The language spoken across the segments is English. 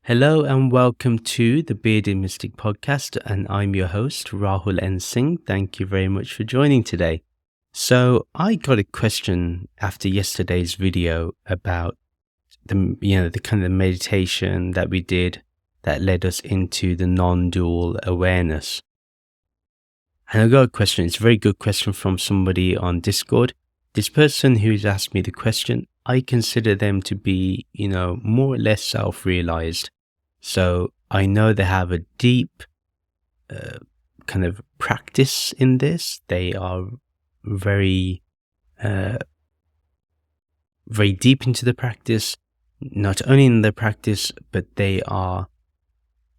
Hello and welcome to the Bearded Mystic podcast, and I'm your host, Rahul N Singh. Thank you very much for joining today. So I got a question after yesterday's video about the kind of meditation that we did that led us into the non-dual awareness. And I got a question. It's a very good question from somebody on Discord. This person who's asked me the question, I consider them to be, more or less self-realized. So I know they have a deep kind of practice in this. They are very, very deep into the practice, not only in the practice, but they are,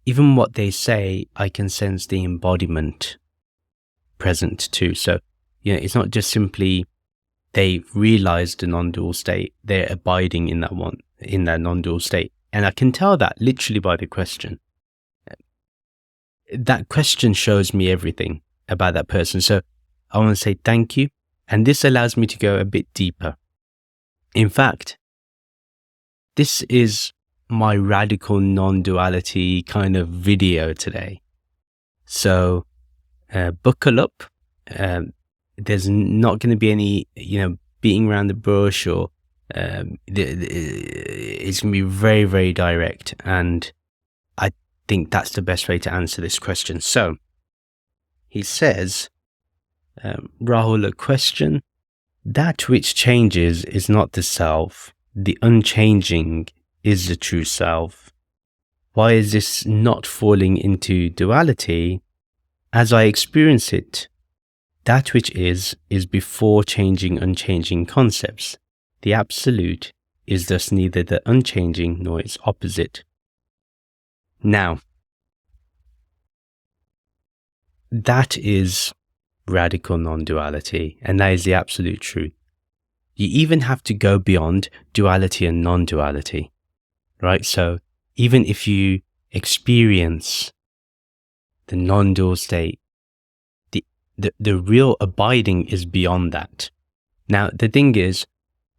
even what they say, I can sense the embodiment present too. So, it's not just simply they've realized the non-dual state, they're abiding in that non-dual state. And I can tell that literally by the question. That question shows me everything about that person. So I want to say thank you. And this allows me to go a bit deeper. In fact, this is my radical non-duality kind of video today. So buckle up. There's not going to be any, beating around the bush or it's going to be very, very direct, and I think that's the best way to answer this question. So he says, Rahul, a question: that which changes is not the self, the unchanging is the true self. Why is this not falling into duality? As I experience it, that which is before changing unchanging concepts. The absolute is thus neither the unchanging nor its opposite. Now, that is radical non-duality, and that is the absolute truth. You even have to go beyond duality and non-duality, right? So even if you experience the non-dual state, the real abiding is beyond that. Now, the thing is,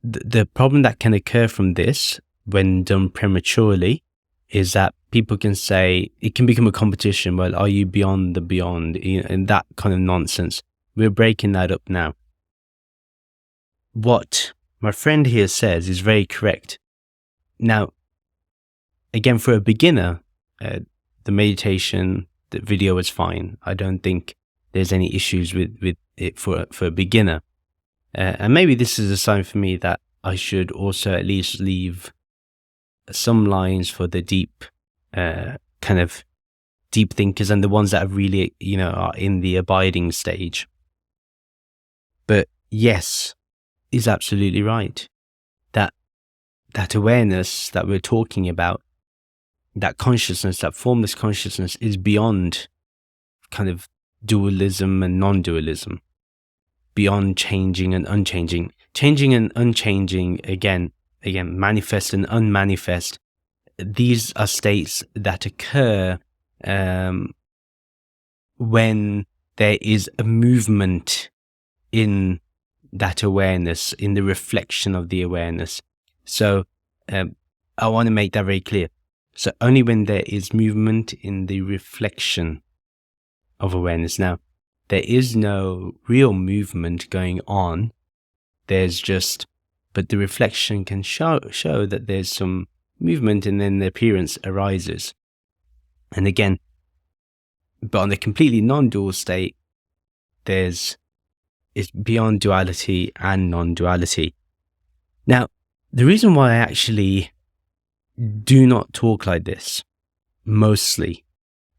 the problem that can occur from this when done prematurely is that people can say it can become a competition. Well, are you beyond the beyond? And that kind of nonsense. We're breaking that up now. What my friend here says is very correct. Now, again, for a beginner, the meditation, the video was fine. I don't think there's any issues with it for a beginner. And maybe this is a sign for me that I should also at least leave some lines for the deep, kind of deep thinkers and the ones that are really, are in the abiding stage. But yes, is absolutely right. That awareness that we're talking about, that consciousness, that formless consciousness, is beyond kind of dualism and non-dualism. Beyond changing and unchanging. Changing and unchanging, again, manifest and unmanifest. These are states that occur when there is a movement in that awareness, in the reflection of the awareness. So I want to make that very clear. So only when there is movement in the reflection of awareness. Now, there is no real movement going on. There's just, but the reflection can show that there's some movement, and then the appearance arises. And again, but on the completely non-dual state, it's beyond duality and non-duality. Now, the reason why I actually do not talk like this, mostly,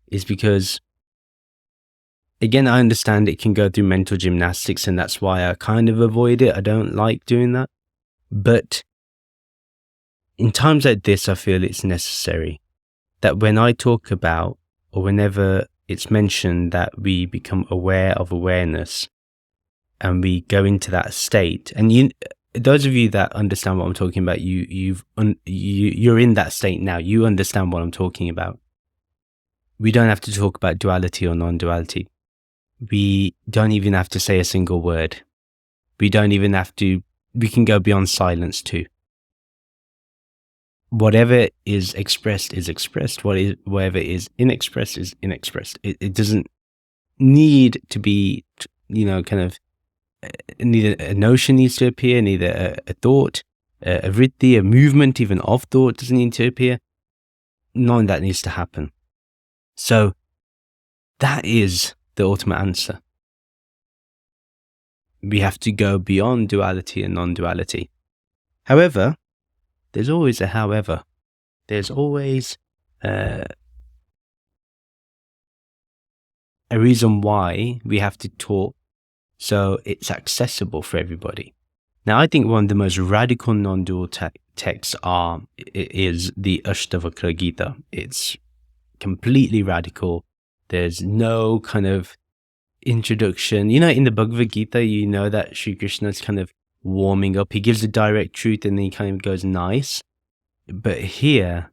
is because, again, I understand it can go through mental gymnastics, and that's why I kind of avoid it. I don't like doing that. But in times like this, I feel it's necessary that when I talk about, or whenever it's mentioned that we become aware of awareness and we go into that state, and those of you that understand what I'm talking about, you're in that state now. You understand what I'm talking about. We don't have to talk about duality or non-duality. We don't even have to say a single word. We can go beyond silence too. whatever is expressed is expressed. Whatever is inexpressed is inexpressed. It doesn't need to be, kind of, neither a notion needs to appear, neither a thought, a vritti, a movement even of thought doesn't need to appear. None of that needs to happen. So that is the ultimate answer. We have to go beyond duality and non-duality. However, there's always a however. There's always a reason why we have to talk so it's accessible for everybody. Now, I think one of the most radical non-dual texts is the Ashtavakra Gita. It's completely radical. There's no kind of introduction. In the Bhagavad Gita, that Sri Krishna's kind of warming up. He gives the direct truth and then he kind of goes nice. But here,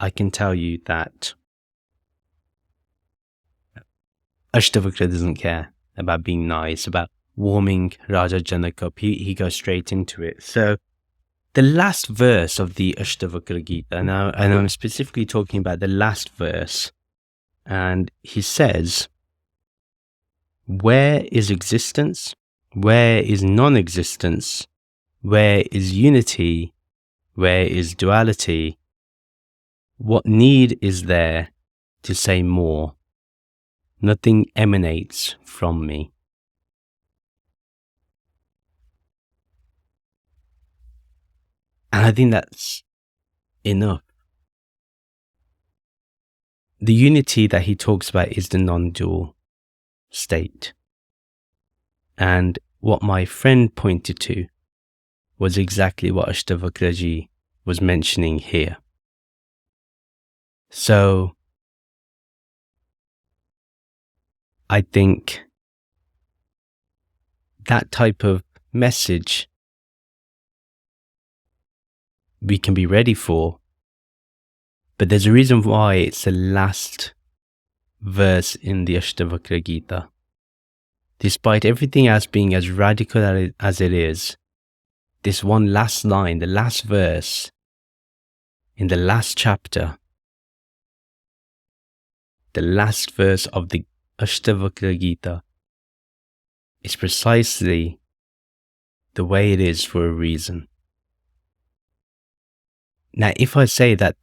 I can tell you that Ashtavakra doesn't care about being nice, about warming Raja Janak up. He goes straight into it. So the last verse of the Ashtavakra Gita, now, and I'm specifically talking about the last verse, and he says, where is existence? Where is non-existence? Where is unity? Where is duality? What need is there to say more? Nothing emanates from me. And I think that's enough. The unity that he talks about is the non-dual state. And what my friend pointed to was exactly what Ashtavakraji was mentioning here. So I think that type of message we can be ready for, but there's a reason why it's the last verse in the Ashtavakra Gita. Despite everything else being as radical as it is, this one last line, the last verse in the last chapter, the last verse of the Ashtavakra Gita is precisely the way it is for a reason. Now, if I say that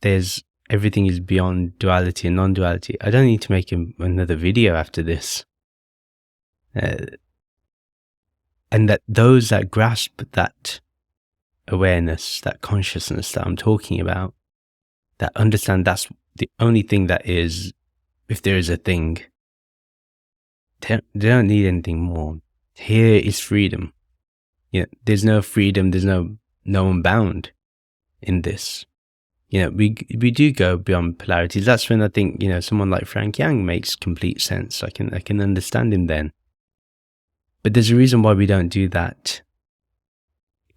everything is beyond duality and non-duality, I don't need to make another video after this. And that those that grasp that awareness, that consciousness that I'm talking about, that understand that's the only thing that is, if there is a thing, they don't need anything more. Here is freedom. There's no freedom, there's no one bound in this. We do go beyond polarities. That's when I think, someone like Frank Yang makes complete sense. I can understand him then. But there's a reason why we don't do that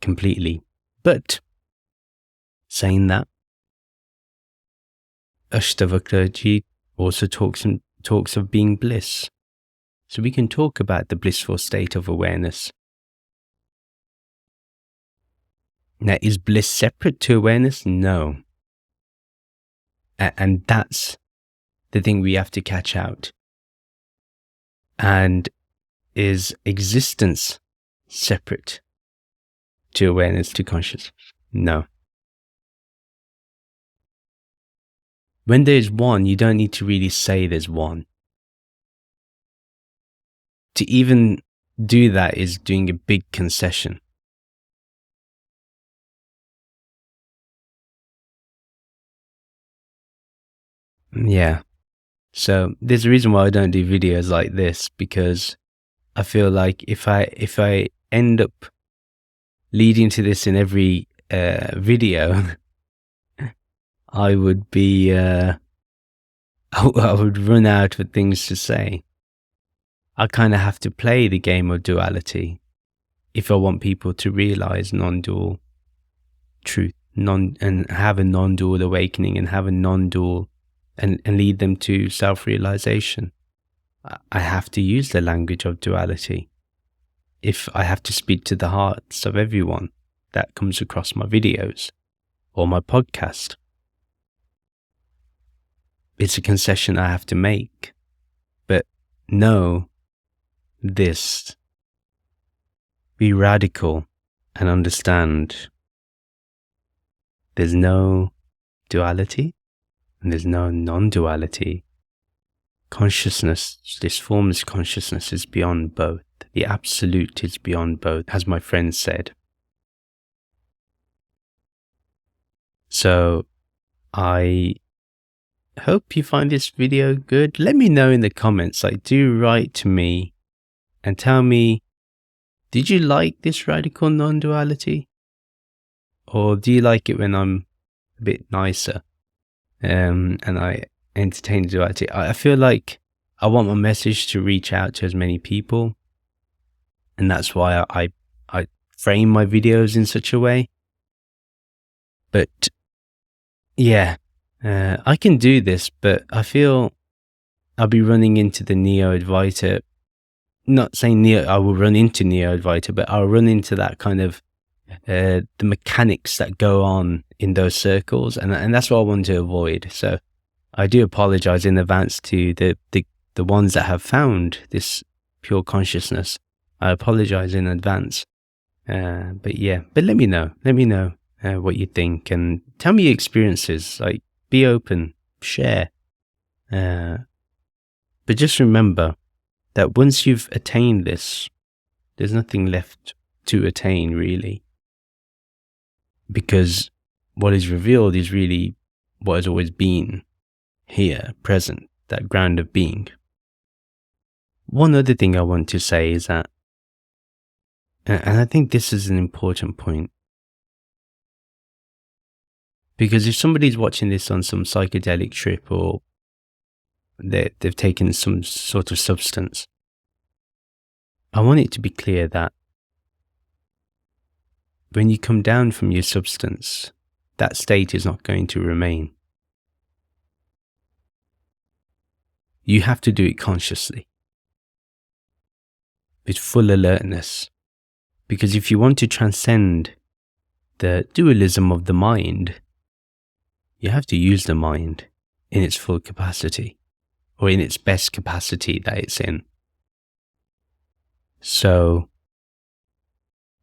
completely. But saying that, Ashtavakra also talks of being bliss. So we can talk about the blissful state of awareness. Now, is bliss separate to awareness? No. And that's the thing we have to catch out. And is existence separate to awareness, to consciousness? No. When there's one, you don't need to really say there's one. To even do that is doing a big concession. Yeah. So there's a reason why I don't do videos like this, because I feel like if I end up leading to this in every video, I would be I would run out of things to say. I kind of have to play the game of duality if I want people to realize non-dual truth, and have a non-dual awakening, and have a non-dual and lead them to self-realization. I have to use the language of duality. If I have to speak to the hearts of everyone that comes across my videos, or my podcast. It's a concession I have to make. But know this. Be radical and understand there's no duality and there's no non-duality. Consciousness, this formless consciousness, is beyond both. The absolute is beyond both, as my friend said. So I hope you find this video good. Let me know in the comments. Do write to me and tell me, did you like this radical non-duality? Or do you like it when I'm a bit nicer and I entertain duality? I feel like I want my message to reach out to as many people. And that's why I frame my videos in such a way. But yeah, I can do this, but I feel I'll be running into the Neo-Advaita. Not saying I will run into Neo-Advaita, but I'll run into that kind of the mechanics that go on in those circles, and that's what I want to avoid. So I do apologize in advance to the ones that have found this pure consciousness. I apologize in advance. But let me know. Let me know what you think, and tell me your experiences. Be open, share. But just remember that once you've attained this, there's nothing left to attain, really. Because what is revealed is really what has always been here, present, that ground of being. One other thing I want to say is that, and I think this is an important point, because if somebody's watching this on some psychedelic trip or they've taken some sort of substance, I want it to be clear that when you come down from your substance, that state is not going to remain. You have to do it consciously, with full alertness, because if you want to transcend the dualism of the mind, you have to use the mind in its full capacity, or in its best capacity that it's in. So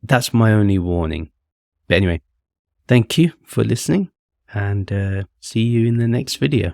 that's my only warning. But anyway, thank you for listening, and see you in the next video.